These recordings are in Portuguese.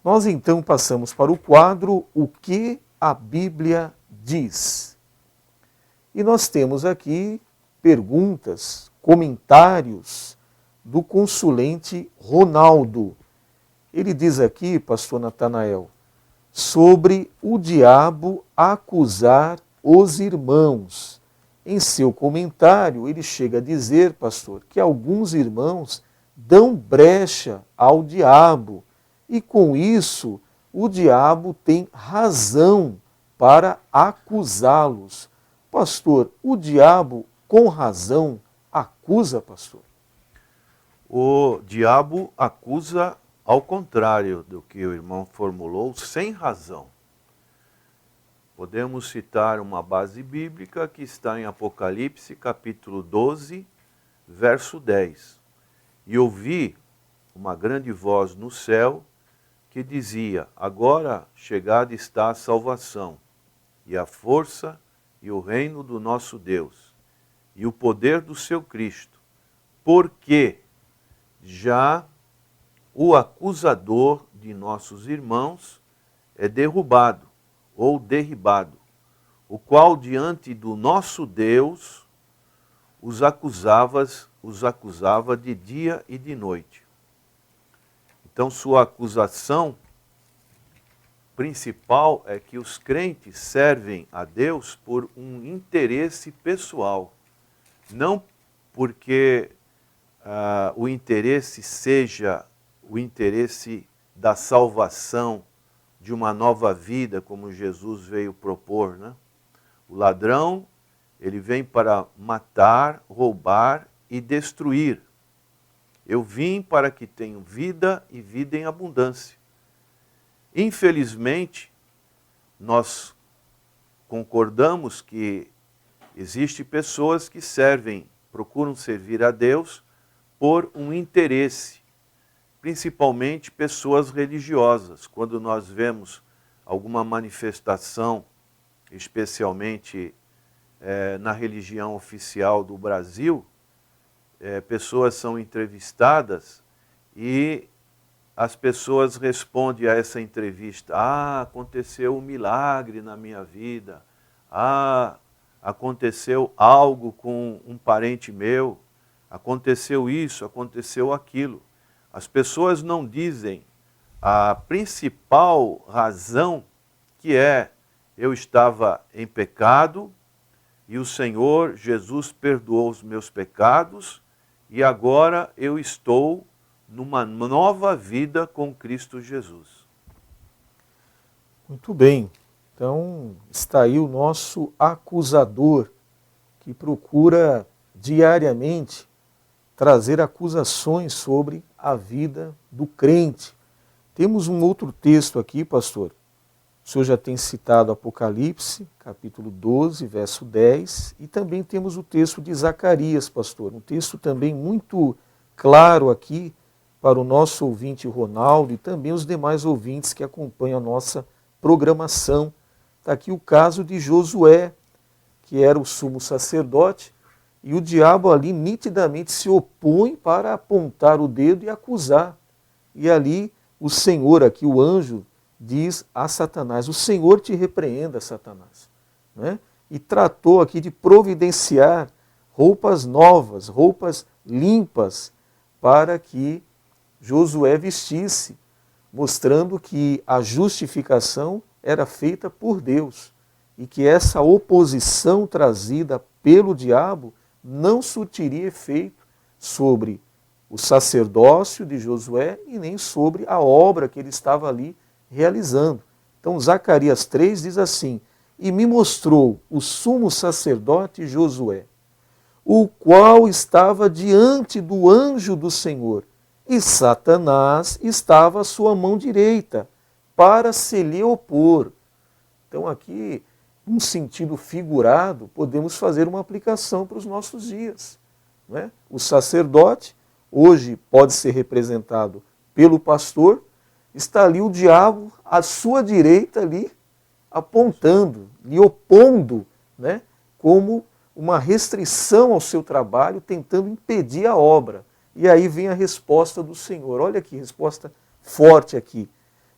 Nós então passamos para o quadro O que a Bíblia diz. E nós temos aqui perguntas, comentários do consulente Ronaldo. Ele diz aqui, pastor Natanael, sobre o diabo acusar os irmãos. Em seu comentário, ele chega a dizer, pastor, que alguns irmãos dão brecha ao diabo e com isso o diabo tem razão para acusá-los. Pastor, o diabo com razão acusa, pastor? O diabo acusa ao contrário do que o irmão formulou, sem razão. Podemos citar uma base bíblica que está em Apocalipse, capítulo 12, verso 10. E ouvi uma grande voz no céu que dizia: agora chegada está a salvação, e a força e o reino do nosso Deus, e o poder do seu Cristo, porque já o acusador de nossos irmãos é derrubado ou derribado, o qual diante do nosso Deus os acusava de dia e de noite. Então sua acusação principal é que os crentes servem a Deus por um interesse pessoal, não porque o interesse seja o interesse da salvação, de uma nova vida, como Jesus veio propor, né? O ladrão, ele vem para matar, roubar e destruir. Eu vim para que tenham vida e vida em abundância. Infelizmente, nós concordamos que existem pessoas que procuram servir a Deus por um interesse, principalmente pessoas religiosas. Quando nós vemos alguma manifestação, especialmente na religião oficial do Brasil, pessoas são entrevistadas e as pessoas respondem a essa entrevista: aconteceu um milagre na minha vida, aconteceu algo com um parente meu, aconteceu isso, aconteceu aquilo. As pessoas não dizem a principal razão, que é: eu estava em pecado e o Senhor Jesus perdoou os meus pecados e agora eu estou numa nova vida com Cristo Jesus. Muito bem. Então está aí o nosso acusador, que procura diariamente trazer acusações sobre a vida do crente. Temos um outro texto aqui, pastor. O senhor já tem citado Apocalipse, capítulo 12, verso 10, e também temos o texto de Zacarias, pastor. Um texto também muito claro aqui para o nosso ouvinte Ronaldo e também os demais ouvintes que acompanham a nossa programação. Está aqui o caso de Josué, que era o sumo sacerdote, e o diabo ali nitidamente se opõe para apontar o dedo e acusar. E ali o Senhor, aqui o anjo, diz a Satanás: o Senhor te repreenda, Satanás. Né? E tratou aqui de providenciar roupas novas, roupas limpas, para que Josué vestisse, mostrando que a justificação era feita por Deus e que essa oposição trazida pelo diabo não surtiria efeito sobre o sacerdócio de Josué e nem sobre a obra que ele estava ali realizando. Então Zacarias 3 diz assim: e me mostrou o sumo sacerdote Josué, o qual estava diante do anjo do Senhor, e Satanás estava à sua mão direita, para se lhe opor. Então aqui, num sentido figurado, podemos fazer uma aplicação para os nossos dias. Não é? O sacerdote, hoje pode ser representado pelo pastor, está ali o diabo à sua direita ali, apontando, lhe opondo, né, como uma restrição ao seu trabalho, tentando impedir a obra. E aí vem a resposta do Senhor. Olha que resposta forte aqui.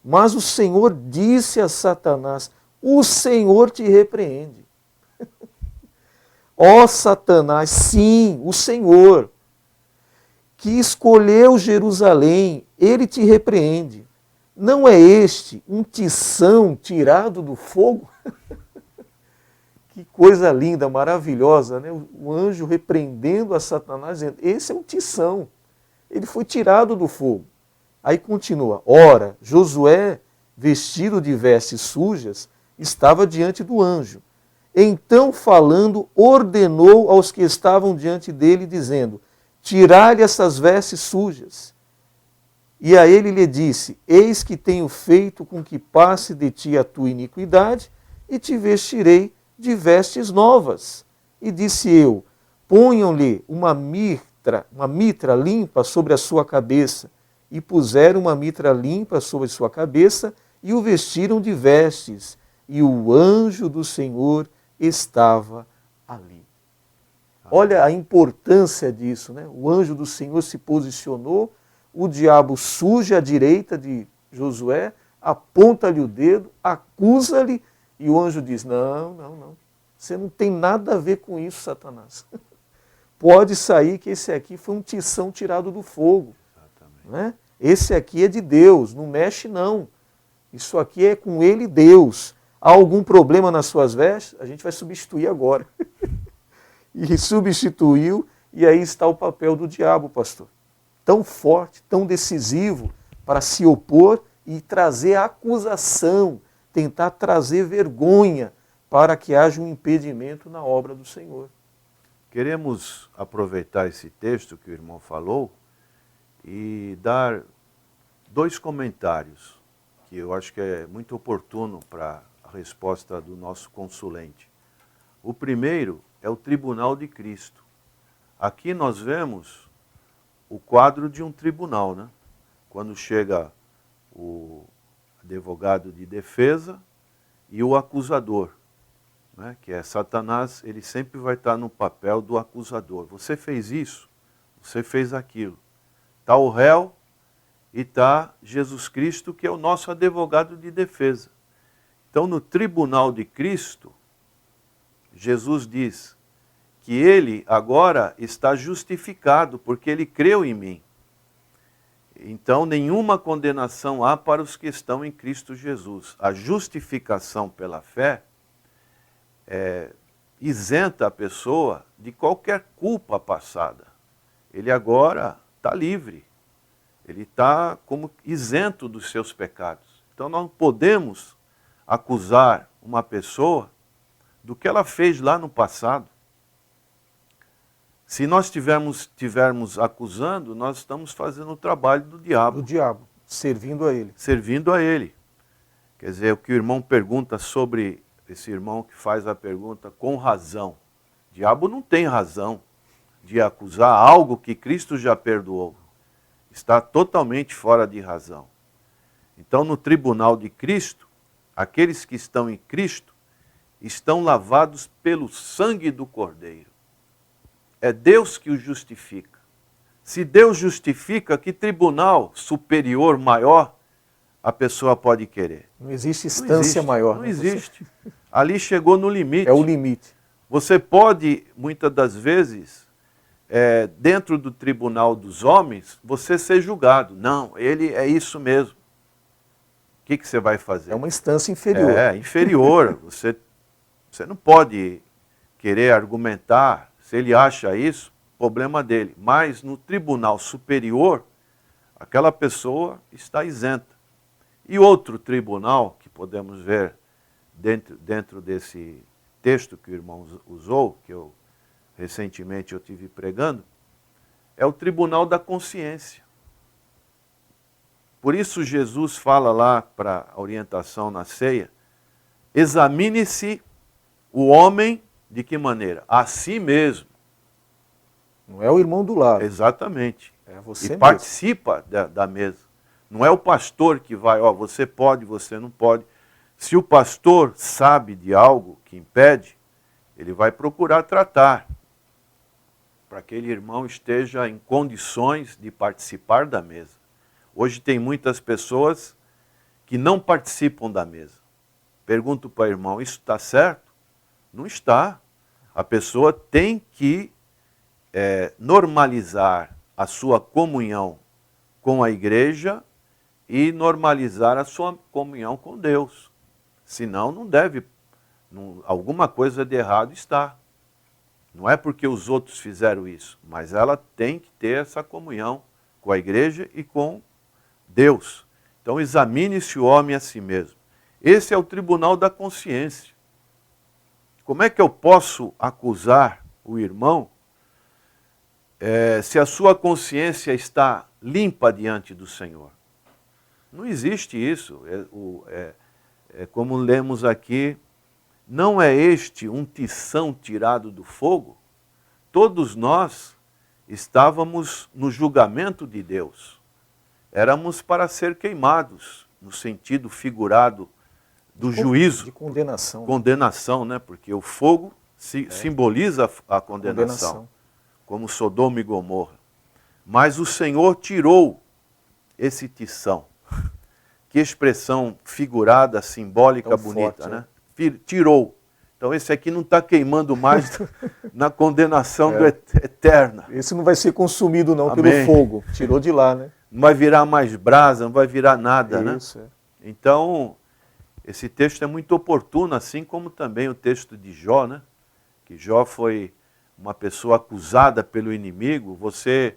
Mas o Senhor disse a Satanás, o Senhor te repreende. Ó Satanás, sim, o Senhor, que escolheu Jerusalém, ele te repreende. Não é este um tição tirado do fogo? Que coisa linda, maravilhosa, né? O anjo repreendendo a Satanás, dizendo, esse é um tição, ele foi tirado do fogo. Aí continua, ora, Josué, vestido de vestes sujas, estava diante do anjo. Então, falando, ordenou aos que estavam diante dele, dizendo, tirai-lhe essas vestes sujas. E a ele lhe disse, eis que tenho feito com que passe de ti a tua iniquidade, e te vestirei de vestes novas. E disse eu, ponham-lhe uma mitra limpa sobre a sua cabeça. E puseram uma mitra limpa sobre sua cabeça, e o vestiram de vestes. E o anjo do Senhor estava ali. Olha a importância disso, né? O anjo do Senhor se posicionou, o diabo surge à direita de Josué, aponta-lhe o dedo, acusa-lhe, e o anjo diz, não, você não tem nada a ver com isso, Satanás. Pode sair que esse aqui foi um tição tirado do fogo. Né? Esse aqui é de Deus, não mexe não. Isso aqui é com ele Deus. Há algum problema nas suas vestes? A gente vai substituir agora. E substituiu, e aí está o papel do diabo, pastor. Tão forte, tão decisivo para se opor e trazer acusação, tentar trazer vergonha para que haja um impedimento na obra do Senhor. Queremos aproveitar esse texto que o irmão falou e dar dois comentários que eu acho que é muito oportuno para a resposta do nosso consulente. O primeiro é o tribunal de Cristo. Aqui nós vemos o quadro de um tribunal, né? Quando chega o advogado de defesa e o acusador, né? Que é Satanás, ele sempre vai estar no papel do acusador. Você fez isso, você fez aquilo. Está o réu e está Jesus Cristo, que é o nosso advogado de defesa. Então, no tribunal de Cristo, Jesus diz que ele agora está justificado, porque ele creu em mim. Então, nenhuma condenação há para os que estão em Cristo Jesus. A justificação pela fé isenta a pessoa de qualquer culpa passada. Ele agora está livre. Ele está como isento dos seus pecados. Então, nós não podemos acusar uma pessoa do que ela fez lá no passado. Se nós estivermos acusando, nós estamos fazendo o trabalho do diabo. Do diabo, servindo a ele. Servindo a ele. Quer dizer, o que o irmão pergunta sobre, esse irmão que faz a pergunta com razão. O diabo não tem razão de acusar algo que Cristo já perdoou. Está totalmente fora de razão. Então, no tribunal de Cristo, aqueles que estão em Cristo estão lavados pelo sangue do Cordeiro. É Deus que o justifica. Se Deus justifica, que tribunal superior, maior, a pessoa pode querer? Não existe instância maior. Não existe. Ali chegou no limite. É o limite. Você pode, muitas das vezes, dentro do tribunal dos homens, você ser julgado. Não, ele é isso mesmo. O que você vai fazer? É uma instância inferior. É, inferior. Você não pode querer argumentar. Se ele acha isso, problema dele. Mas no tribunal superior, aquela pessoa está isenta. E outro tribunal que podemos ver dentro desse texto que o irmão usou, que recentemente eu tive pregando, é o tribunal da consciência. Por isso Jesus fala lá para a orientação na ceia, examine-se o homem de que maneira? A si mesmo. Não é o irmão do lado. Exatamente. É você e mesmo. Participa da mesa. Não é o pastor que vai, você pode, você não pode. Se o pastor sabe de algo que impede, ele vai procurar tratar, para que aquele irmão esteja em condições de participar da mesa. Hoje tem muitas pessoas que não participam da mesa. Pergunto para o irmão, isso está certo? Não está. A pessoa tem que normalizar a sua comunhão com a igreja e normalizar a sua comunhão com Deus. Senão não deve, alguma coisa de errado está. Não é porque os outros fizeram isso, mas ela tem que ter essa comunhão com a igreja e com Deus. Então examine-se o homem a si mesmo. Esse é o tribunal da consciência. Como é que eu posso acusar o irmão se a sua consciência está limpa diante do Senhor? Não existe isso. Como lemos aqui, não é este um tição tirado do fogo? Todos nós estávamos no julgamento de Deus. Éramos para ser queimados, no sentido figurado do juízo. De condenação. Condenação, né? Porque o fogo simboliza a condenação, como Sodoma e Gomorra. Mas o Senhor tirou esse tição. Que expressão figurada, simbólica, tão bonita, forte, né? Tirou. Então esse aqui não está queimando mais na condenação eterna. Esse não vai ser consumido não pelo fogo. Tirou de lá, né? Não vai virar mais brasa, não vai virar nada, isso, né? Então, esse texto é muito oportuno, assim como também o texto de Jó, né? Que Jó foi uma pessoa acusada pelo inimigo, você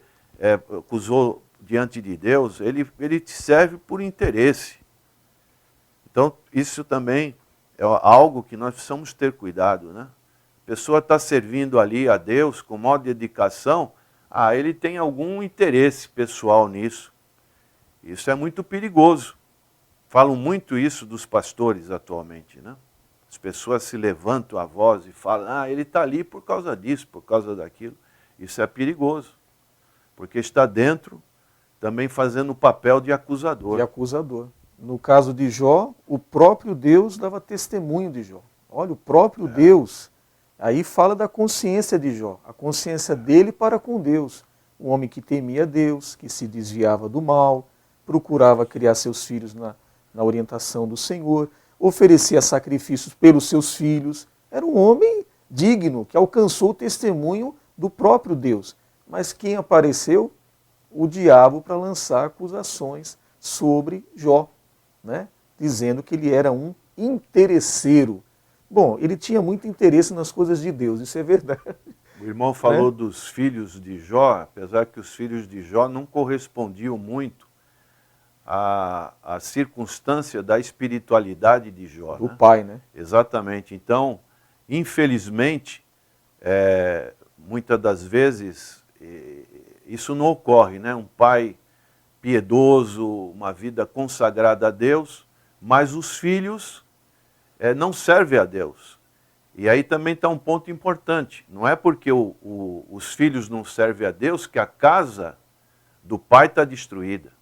acusou diante de Deus, ele te serve por interesse. Então, isso também é algo que nós precisamos ter cuidado, né? A pessoa está servindo ali a Deus com maior dedicação, ele tem algum interesse pessoal nisso. Isso é muito perigoso. Falam muito isso dos pastores atualmente, né? As pessoas se levantam a voz e falam, ele está ali por causa disso, por causa daquilo. Isso é perigoso, porque está dentro também fazendo o papel de acusador. De acusador. No caso de Jó, o próprio Deus dava testemunho de Jó. Olha, o próprio Deus, aí fala da consciência de Jó, a consciência dele para com Deus. Um homem que temia Deus, que se desviava do mal, procurava criar seus filhos na orientação do Senhor, oferecia sacrifícios pelos seus filhos. Era um homem digno, que alcançou o testemunho do próprio Deus. Mas quem apareceu? O diabo, para lançar acusações sobre Jó, né? Dizendo que ele era um interesseiro. Bom, ele tinha muito interesse nas coisas de Deus, isso é verdade. O irmão falou dos filhos de Jó, apesar que os filhos de Jó não correspondiam muito à circunstância da espiritualidade de Jó. Do pai, né? Exatamente. Então, infelizmente, muitas das vezes, isso não ocorre, né? Um pai piedoso, uma vida consagrada a Deus, mas os filhos não servem a Deus. E aí também está um ponto importante. Não é porque os filhos não servem a Deus que a casa do pai está destruída.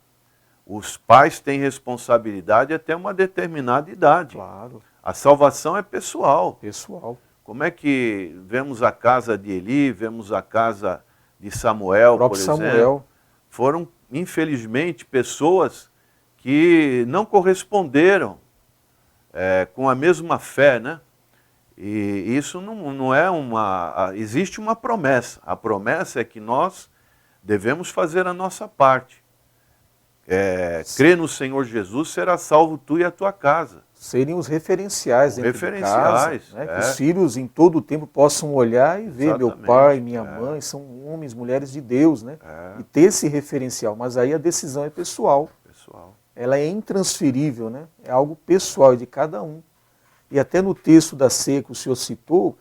Os pais têm responsabilidade até uma determinada idade. Claro. A salvação é pessoal. Pessoal. Como é que vemos a casa de Eli, vemos a casa de Samuel, por exemplo? Samuel. Foram, infelizmente, pessoas que não corresponderam com a mesma fé, né? E isso não é uma... Existe uma promessa. A promessa é que nós devemos fazer a nossa parte. Crer no Senhor Jesus, será salvo tu e a tua casa. Serem os referenciais dentro de casa, né? Que os filhos em todo o tempo possam olhar e ver meu pai, minha mãe, são homens, mulheres de Deus, né? E ter esse referencial, mas aí a decisão é pessoal. Ela é intransferível, né? É algo pessoal de cada um. E até no texto da ceia que o senhor citou,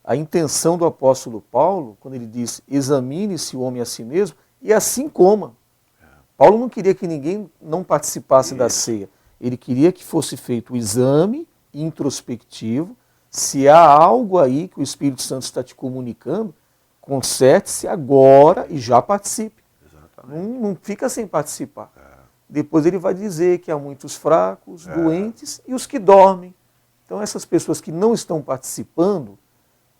a intenção do apóstolo Paulo, quando ele diz, examine-se o homem a si mesmo, e assim coma. Paulo não queria que ninguém não participasse da ceia. Ele queria que fosse feito o exame introspectivo. Se há algo aí que o Espírito Santo está te comunicando, conserte-se agora e já participe. Não fica sem participar. Depois ele vai dizer que há muitos fracos, doentes e os que dormem. Então essas pessoas que não estão participando,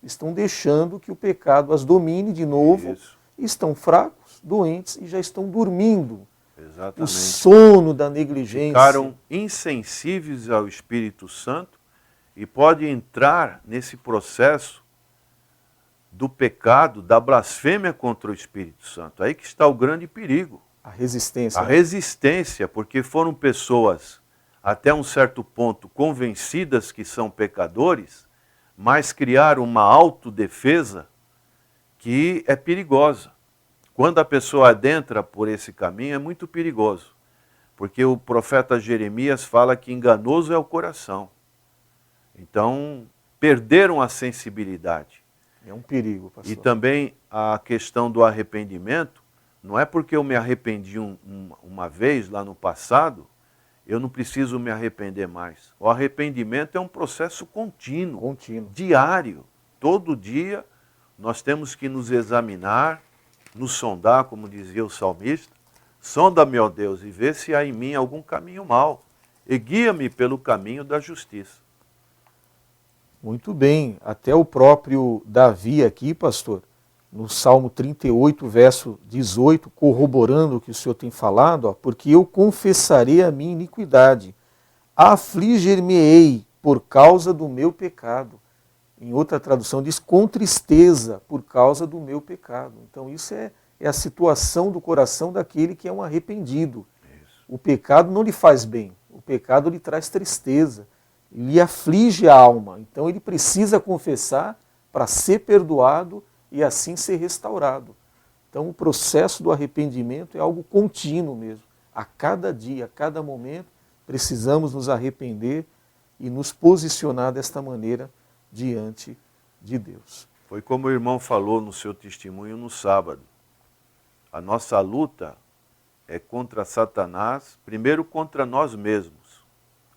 estão deixando que o pecado as domine de novo, estão fracos, doentes e já estão dormindo. o Exatamente. sono da negligência. Ficaram insensíveis ao Espírito Santo e pode entrar nesse processo do pecado, da blasfêmia contra o Espírito Santo. Aí que está o grande perigo. A resistência. A resistência, porque foram pessoas, até um certo ponto, convencidas que são pecadores, mas criaram uma autodefesa que é perigosa. Quando a pessoa adentra por esse caminho, é muito perigoso. Porque o profeta Jeremias fala que enganoso é o coração. Então, perderam a sensibilidade. É um perigo, pastor. E também a questão do arrependimento, não é porque eu me arrependi uma vez lá no passado, eu não preciso me arrepender mais. O arrependimento é um processo contínuo, diário. Todo dia nós temos que nos examinar, nos sondar, como dizia o salmista. Sonda-me, ó Deus, e vê se há em mim algum caminho mau, e guia-me pelo caminho da justiça. Muito bem. Até o próprio Davi aqui, pastor, no Salmo 38, verso 18, corroborando o que o senhor tem falado, ó, porque eu confessarei a minha iniquidade, afligir-me-ei por causa do meu pecado. Em outra tradução diz, com tristeza por causa do meu pecado. Então isso é a situação do coração daquele que é um arrependido. Isso. O pecado não lhe faz bem, o pecado lhe traz tristeza, lhe aflige a alma. Então ele precisa confessar para ser perdoado e assim ser restaurado. Então o processo do arrependimento é algo contínuo mesmo. A cada dia, a cada momento, precisamos nos arrepender e nos posicionar desta maneira diante de Deus. Foi como o irmão falou no seu testemunho no sábado. A nossa luta é contra Satanás, primeiro contra nós mesmos,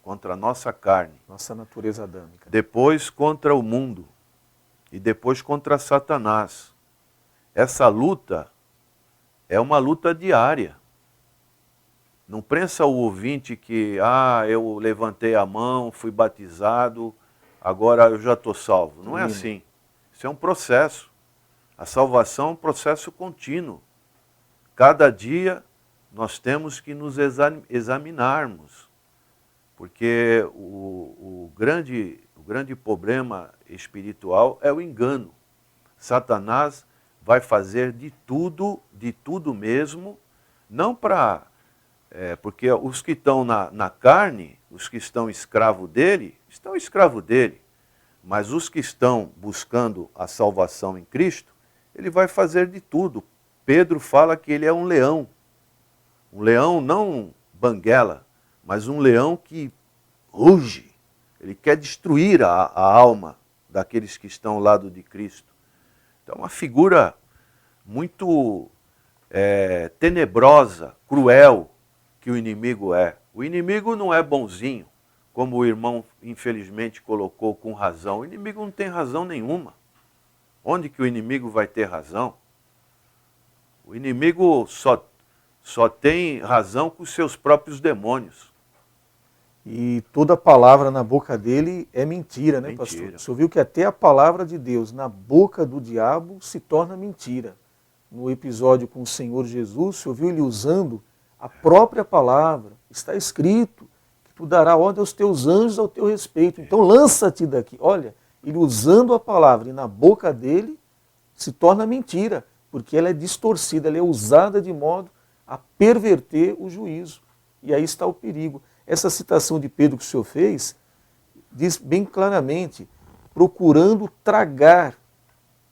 contra a nossa carne. Nossa natureza adâmica. Depois contra o mundo e depois contra Satanás. Essa luta é uma luta diária. Não pensa o ouvinte que, eu levantei a mão, fui batizado, agora eu já estou salvo. Não é assim. Isso é um processo. A salvação é um processo contínuo. Cada dia nós temos que nos examinarmos. Porque o grande problema espiritual é o engano. Satanás vai fazer de tudo mesmo, não para... porque os que estão na carne, os que estão escravos dele, estão escravos dele. Mas os que estão buscando a salvação em Cristo, ele vai fazer de tudo. Pedro fala que ele é um leão. Um leão não banguela, mas um leão que ruge. Ele quer destruir a alma daqueles que estão ao lado de Cristo. Então é uma figura muito tenebrosa, cruel, que o inimigo é. O inimigo não é bonzinho, como o irmão infelizmente colocou com razão. O inimigo não tem razão nenhuma. Onde que o inimigo vai ter razão? O inimigo só tem razão com os seus próprios demônios. E toda palavra na boca dele é mentira, né, pastor? O senhor viu que até a palavra de Deus na boca do diabo se torna mentira. No episódio com o Senhor Jesus, o senhor viu ele usando a própria palavra. Está escrito que tu dará ordem aos teus anjos ao teu respeito. Então lança-te daqui. Olha, ele usando a palavra e na boca dele se torna mentira, porque ela é distorcida, ela é usada de modo a perverter o juízo. E aí está o perigo. Essa citação de Pedro que o senhor fez diz bem claramente, procurando tragar.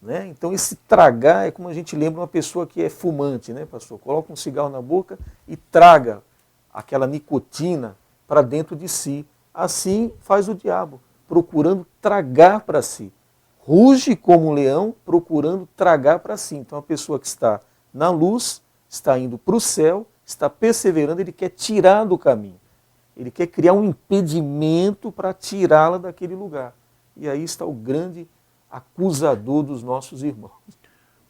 Né? Então esse tragar é como a gente lembra uma pessoa que é fumante, né, pastor? Coloca um cigarro na boca e traga aquela nicotina para dentro de si. Assim faz o diabo, procurando tragar para si. Ruge como um leão, procurando tragar para si. Então a pessoa que está na luz, está indo para o céu, está perseverando, ele quer tirar do caminho. Ele quer criar um impedimento para tirá-la daquele lugar. E aí está o grande acusador dos nossos irmãos.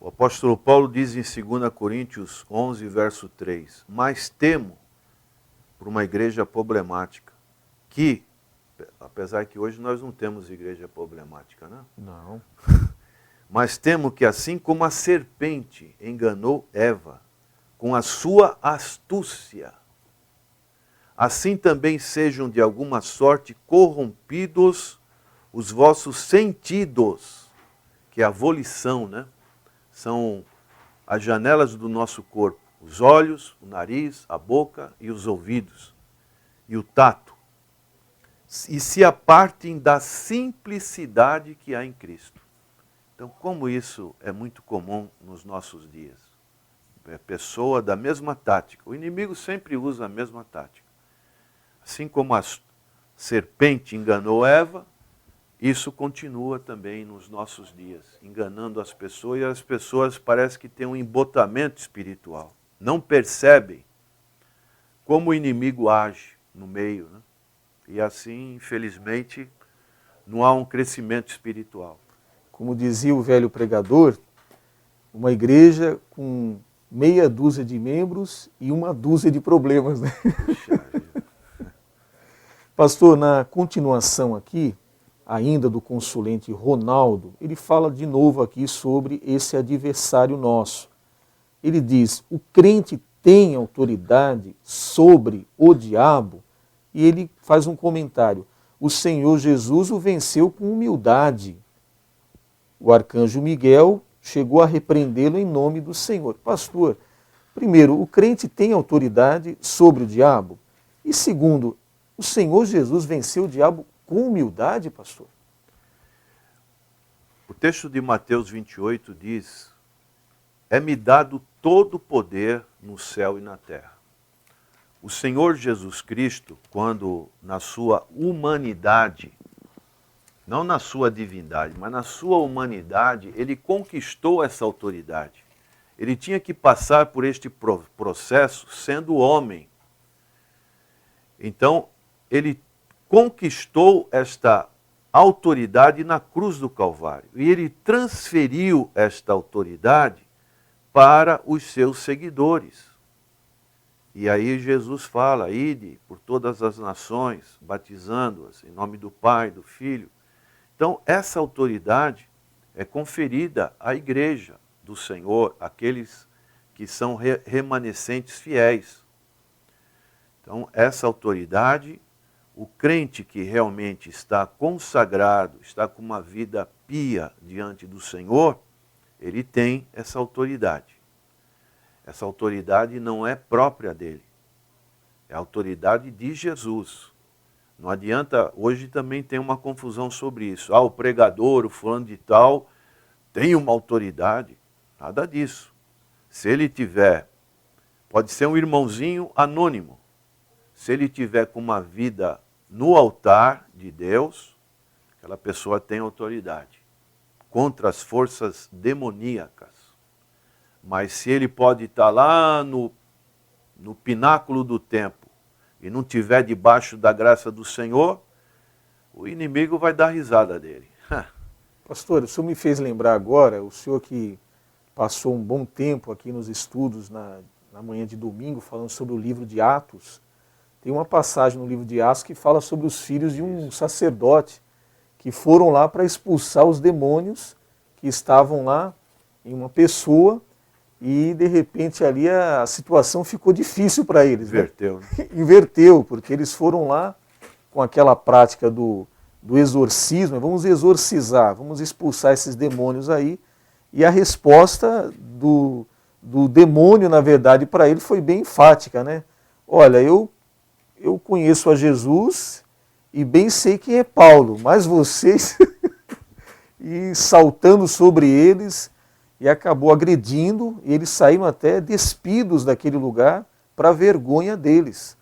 O apóstolo Paulo diz em 2 Coríntios 11, verso 3, mas temo por uma igreja problemática, que, apesar que hoje nós não temos igreja problemática, né? Não. Mas temo que assim como a serpente enganou Eva com a sua astúcia. Assim também sejam de alguma sorte corrompidos os vossos sentidos, que é a volição, né? São as janelas do nosso corpo, os olhos, o nariz, a boca e os ouvidos, e o tato. E se apartem da simplicidade que há em Cristo. Então, como isso é muito comum nos nossos dias. É pessoa da mesma tática. O inimigo sempre usa a mesma tática. Assim como a serpente enganou Eva, isso continua também nos nossos dias, enganando as pessoas, e as pessoas parecem que têm um embotamento espiritual. Não percebem como o inimigo age no meio, né? E assim, infelizmente, não há um crescimento espiritual. Como dizia o velho pregador, uma igreja com meia dúzia de membros e uma dúzia de problemas, né? Pastor, na continuação aqui, ainda do consulente Ronaldo, ele fala de novo aqui sobre esse adversário nosso. Ele diz, o crente tem autoridade sobre o diabo? E ele faz um comentário, o Senhor Jesus o venceu com humildade. O arcanjo Miguel chegou a repreendê-lo em nome do Senhor. Pastor, primeiro, o crente tem autoridade sobre o diabo? E segundo, o Senhor Jesus venceu o diabo com humildade, pastor? O texto de Mateus 28 diz, é-me dado todo o poder no céu e na terra. O Senhor Jesus Cristo, quando na sua humanidade, não na sua divindade, mas na sua humanidade, ele conquistou essa autoridade. Ele tinha que passar por este processo sendo homem. Então, ele conquistou esta autoridade na cruz do Calvário. E ele transferiu esta autoridade para os seus seguidores. E aí Jesus fala, ide por todas as nações, batizando-as em nome do Pai, do Filho. Então, essa autoridade é conferida à igreja do Senhor, aqueles que são remanescentes fiéis. Então, essa autoridade, o crente que realmente está consagrado, está com uma vida pia diante do Senhor, ele tem essa autoridade. Essa autoridade não é própria dele, é a autoridade de Jesus. Não adianta, hoje também tem uma confusão sobre isso. O pregador, o fulano de tal, tem uma autoridade. Nada disso. Se ele tiver, pode ser um irmãozinho anônimo. Se ele tiver com uma vida no altar de Deus, aquela pessoa tem autoridade contra as forças demoníacas. Mas se ele pode estar lá no pináculo do templo e não estiver debaixo da graça do Senhor, o inimigo vai dar risada dele. Pastor, o senhor me fez lembrar agora, o senhor que passou um bom tempo aqui nos estudos na manhã de domingo, falando sobre o livro de Atos. Tem uma passagem no livro de Atos que fala sobre os filhos de um sacerdote que foram lá para expulsar os demônios que estavam lá em uma pessoa e, de repente, ali a situação ficou difícil para eles. Inverteu. Né? Inverteu, porque eles foram lá com aquela prática do exorcismo, vamos exorcizar, vamos expulsar esses demônios aí, e a resposta do demônio, na verdade, para ele foi bem enfática, né? Olha, eu conheço a Jesus e bem sei quem é Paulo, mas vocês... e saltando sobre eles, e acabou agredindo, e eles saíram até despidos daquele lugar para a vergonha deles.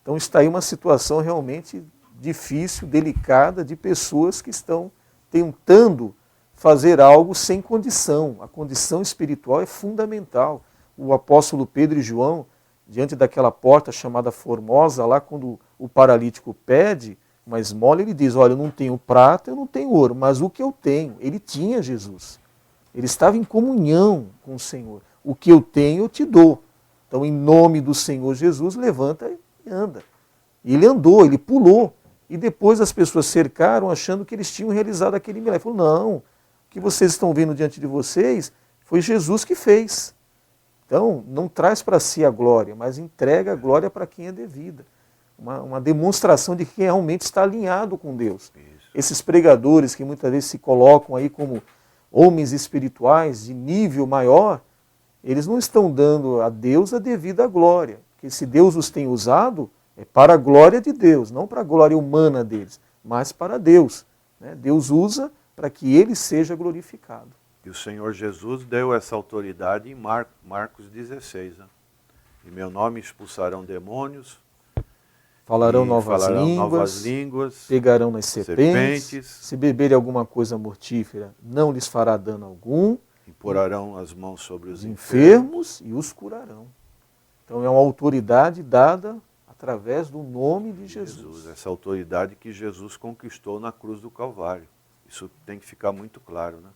Então está aí uma situação realmente difícil, delicada, de pessoas que estão tentando fazer algo sem condição. A condição espiritual é fundamental. O apóstolo Pedro e João, diante daquela porta chamada Formosa, lá quando o paralítico pede uma esmola, ele diz, olha, eu não tenho prata, eu não tenho ouro, mas o que eu tenho, ele tinha Jesus. Ele estava em comunhão com o Senhor. O que eu tenho, eu te dou. Então, em nome do Senhor Jesus, levanta e anda. E ele andou, ele pulou. E depois as pessoas cercaram, achando que eles tinham realizado aquele milagre. Ele falou, não, o que vocês estão vendo diante de vocês foi Jesus que fez. Então, não traz para si a glória, mas entrega a glória para quem é devida. Uma demonstração de quem realmente está alinhado com Deus. Isso. Esses pregadores que muitas vezes se colocam aí como homens espirituais de nível maior, eles não estão dando a Deus a devida glória. Porque se Deus os tem usado, é para a glória de Deus, não para a glória humana deles, mas para Deus. Né? Deus usa para que ele seja glorificado. E o Senhor Jesus deu essa autoridade em Marcos 16. Né? Em meu nome expulsarão demônios, Falarão novas línguas, pegarão nas serpentes, se beberem alguma coisa mortífera, não lhes fará dano algum, imporarão as mãos sobre os enfermos e os curarão. Então é uma autoridade dada através do nome de Jesus. Essa autoridade que Jesus conquistou na cruz do Calvário. Isso tem que ficar muito claro, né?